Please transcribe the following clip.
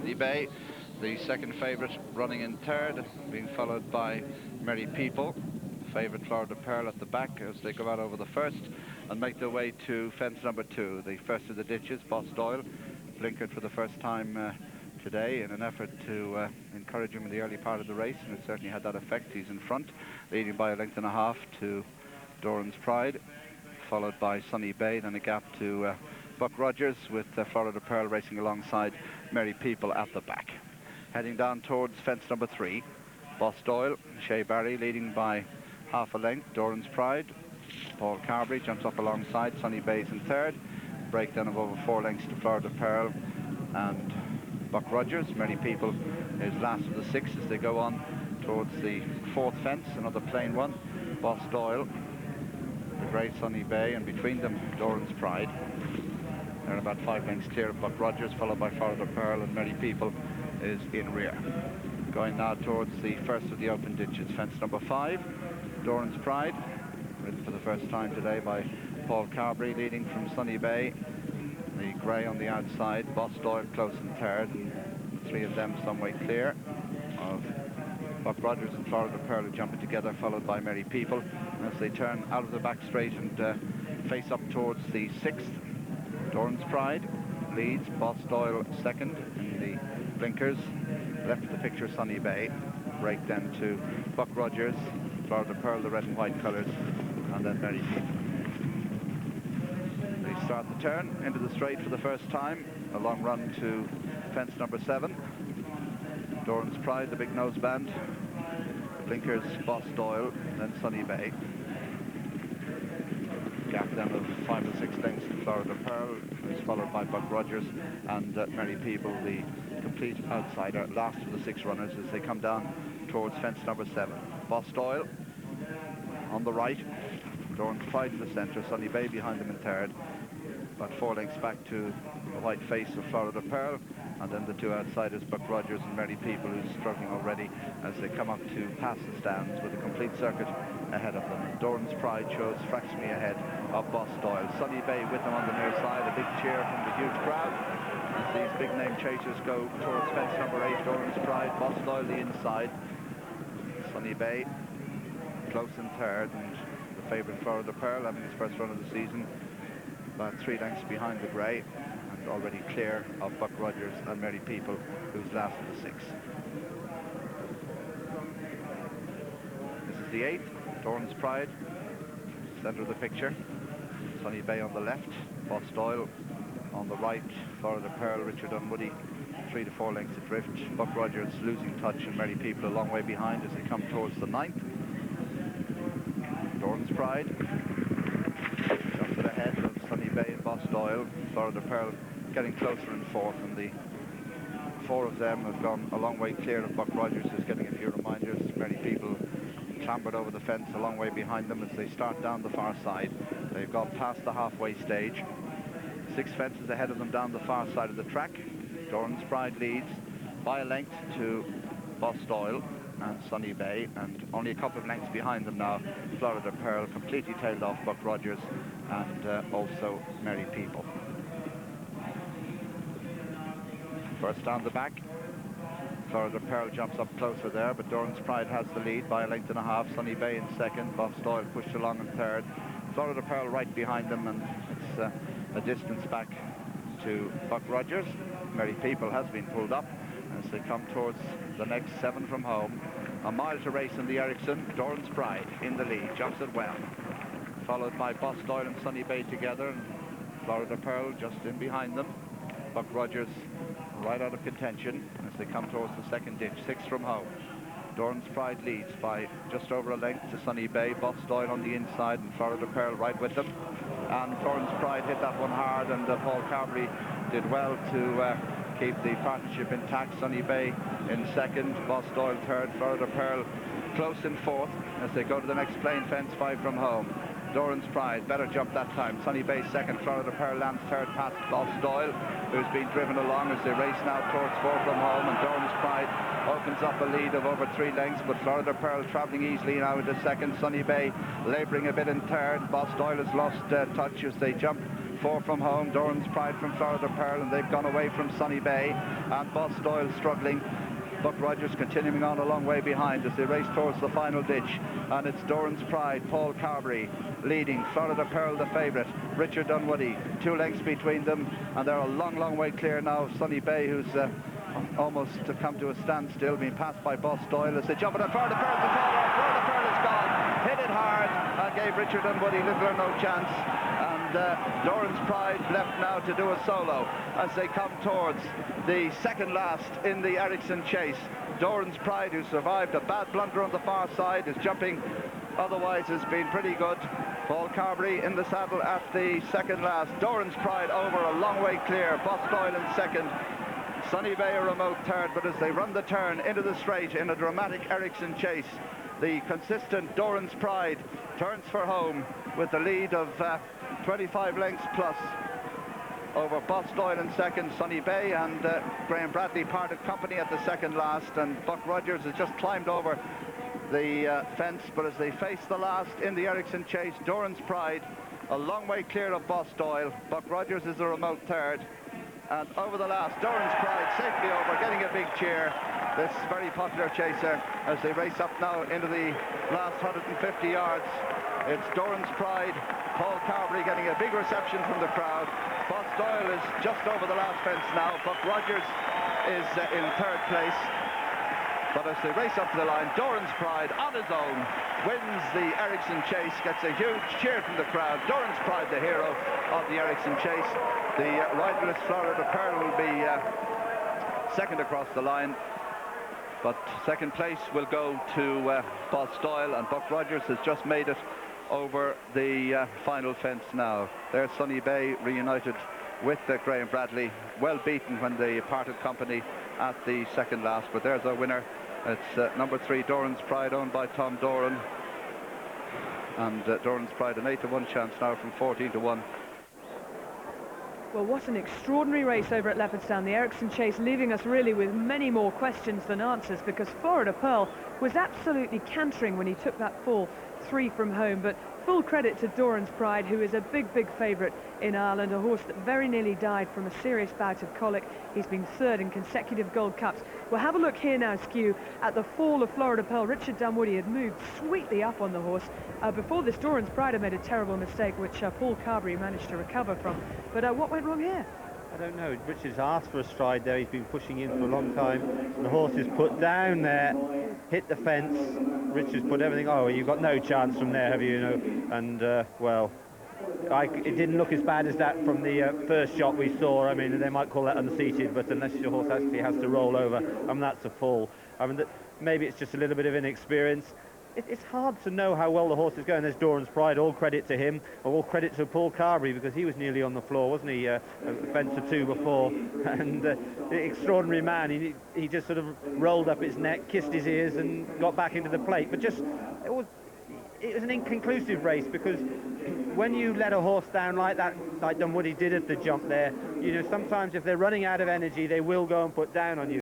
Sunny Bay, the second favourite, running in third, being followed by Merry People. Favourite Florida Pearl at the back as they go out over the first and make their way to fence number 2. The first of the ditches, Boss Doyle, blinkered for the first time today in an effort to encourage him in the early part of the race, and it certainly had that effect. He's in front, leading by a length and a half to Dorans Pride, followed by Sunny Bay, then a gap to Buck Rogers, with Florida Pearl racing alongside Merry People at the back. Heading down towards fence number 3, Boss Doyle, Shea Barry leading by half a length, Dorans Pride. Paul Carberry jumps up alongside, Sunny Bay's in third. Breakdown of over 4 lengths to Florida Pearl and Buck Rogers. Merry People is last of the 6 as they go on towards the 4th fence, another plain one. Boss Doyle, the great Sunny Bay, and between them Dorans Pride. They're about 5 lengths clear of Buck Rogers, followed by Florida Pearl, and Merry People is in rear. Going now towards the first of the open ditches, fence number 5, Dorans Pride, ridden for the first time today by Paul Carberry, leading from Sunny Bay. The grey on the outside, Boss Doyle close in third, and the 3 of them some way clear of Buck Rogers and Florida Pearl jumping together, followed by Merry People. And as they turn out of the back straight and face up towards the 6th, Dorans Pride leads, Boss Doyle second in the blinkers. Left of the picture, Sunny Bay. Break then to Buck Rogers, Florida Pearl, the red and white colours, and then Merry People. They start the turn into the straight for the first time. A long run to fence number 7. Dorans Pride, the big nose band. Blinkers, Boss Doyle, then Sunny Bay. Gap then of 5 or 6 lengths to Florida Pearl, who's followed by Buck Rogers, and Merry People, the complete outsider, last of the 6 runners as they come down towards fence number 7. Boss Doyle on the right, Dorans Pride in the centre, Sunny Bay behind them in third, about 4 lengths back to the white face of Florida Pearl, and then the 2 outsiders, Buck Rogers and Merry People, who's struggling already as they come up to pass the stands with a complete circuit ahead of them. Dorans Pride shows fractionally ahead of Boss Doyle. Sunny Bay with them on the near side, a big cheer from the huge crowd as these big name chasers go towards fence number 8, Dorans Pride, Boss Doyle the inside, Sunny Bay close in third, and the favourite Florida Pearl having his first run of the season about 3 lengths behind the grey, and already clear of Buck Rogers and Merry People, who's last of the 6. This is the 8th, Dorans Pride, centre of the picture. Sunny Bay on the left, Boss Doyle on the right, Florida Pearl, Richard Dunwoody 3 to 4 lengths adrift. Buck Rogers losing touch, and Merry People a long way behind as they come towards the 9th. Dorans Pride jumps ahead of Sunny Bay and Boss Doyle. Florida Pearl getting closer in 4th, and the 4 of them have gone a long way clear of Buck Rogers, who's getting a few reminders. Merry People clambered over the fence a long way behind them as they start down the far side. They've got past the halfway stage. 6 fences ahead of them down the far side of the track. Dorans Pride leads by a length to Boss Doyle and Sunny Bay, and only a couple of lengths behind them now, Florida Pearl, completely tailed off Buck Rogers and also Merry People. First down the back, Florida Pearl jumps up closer there, but Dorans Pride has the lead by a length and a half. Sunny Bay in second, Boss Doyle pushed along in third. Florida Pearl right behind them, and it's a distance back to Buck Rogers. Merry People has been pulled up as they come towards the next 7 from home. A mile to race in the Ericsson. Dorans Pride in the lead, jumps it well, followed by Boss Doyle and Sunny Bay together, and Florida Pearl just in behind them. Buck Rogers right out of contention as they come towards the second ditch, 6 from home. Dorans Pride leads by just over a length to Sunny Bay. Boss Doyle on the inside and Florida Pearl right with them. And Dorans Pride hit that one hard, and Paul Carberry did well to keep the partnership intact. Sunny Bay in second, Boss Doyle third, Florida Pearl close in 4th as they go to the next plain fence, 5 from home. Dorans Pride, better jump that time. Sunny Bay second, Florida Pearl lands third past Boss Doyle, who's been driven along as they race now towards 4 from home, and Dorans Pride opens up a lead of over 3 lengths, but Florida Pearl travelling easily now into second. Sunny Bay labouring a bit in third. Boss Doyle has lost touch as they jump 4 from home, Dorans Pride from Florida Pearl, and they've gone away from Sunny Bay, and Boss Doyle struggling. Buck Rogers continuing on a long way behind as they race towards the final ditch, and it's Dorans Pride, Paul Carberry leading, Florida Pearl the favourite, Richard Dunwoody 2 lengths between them, and they're a long way clear now of Sunny Bay, who's almost to come to a standstill, being passed by Boss Doyle as they jump at Florida Pearl. The follower, Florida Pearl is gone, hit it hard and gave Richard Dunwoody little or no chance, and Dorans Pride left now to do a solo as they come towards the second last in the Ericsson chase. Dorans Pride, who survived a bad blunder on the far side, is jumping, otherwise has been pretty good. Paul Carberry in the saddle at the second last. Dorans Pride over a long way clear, Boss Doyle in second, Sunny Bay a remote third, but as they run the turn into the straight in a dramatic Ericsson chase, the consistent Dorans Pride turns for home with the lead of 25 lengths plus over Boss Doyle in second, Sunny Bay and Graham Bradley parted company at the second last, and Buck Rogers has just climbed over the fence, but as they face the last in the Ericsson chase, Dorans Pride a long way clear of Boss Doyle. Buck Rogers is a remote third, and over the last, Dorans Pride safely over, getting a big cheer, this very popular chaser, as they race up now into the last 150 yards. It's Dorans Pride, Paul Carberry getting a big reception from the crowd. Boss Doyle is just over the last fence now. Buck Rogers is in third place. But as they race up to the line, Dorans Pride on his own wins the Ericsson chase, gets a huge cheer from the crowd. Dorans Pride, the hero of the Ericsson chase. The riderless Florida Pearl will be second across the line. But second place will go to Boss Doyle, and Buck Rogers has just made it over the final fence now. There's Sunny Bay reunited with Graham Bradley, well beaten when they parted company at the second last, but there's our winner. It's number 3, Dorans Pride, owned by Tom Doran, and Dorans Pride an 8-to-1 chance now from 14-to-1. Well, what an extraordinary race over at Leopardstown. The Ericsson chase leaving us really with many more questions than answers, because Florida Pearl was absolutely cantering when he took that fall 3 from home. But full credit to Dorans Pride, who is a big favourite in Ireland, a horse that very nearly died from a serious bout of colic. He's been third in consecutive Gold Cups. We'll have a look here now, Skew, at the fall of Florida Pearl. Richard Dunwoody had moved sweetly up on the horse. Before this, Dorans Pride had made a terrible mistake, which Paul Carberry managed to recover from. But what went wrong here? I don't know. Richard's asked for a stride there. He's been pushing in for a long time. The horse is put down there, hit the fence. Richard's put everything, oh, you've got no chance from there, have you? And, well, it didn't look as bad as that from the first shot we saw. I mean, they might call that unseated, but unless your horse actually has to roll over, that's a fall. I mean, maybe it's just a little bit of inexperience. It's hard to know how well the horse is going. There's Dorans Pride, all credit to him, all credit to Paul Carberry, because he was nearly on the floor, wasn't he, a fence or two before, and the extraordinary man, he just sort of rolled up his neck, kissed his ears and got back into the plate. But just, it was an inconclusive race, because when you let a horse down like that, like Dunwoody did at the jump there, sometimes if they're running out of energy, they will go and put down on you.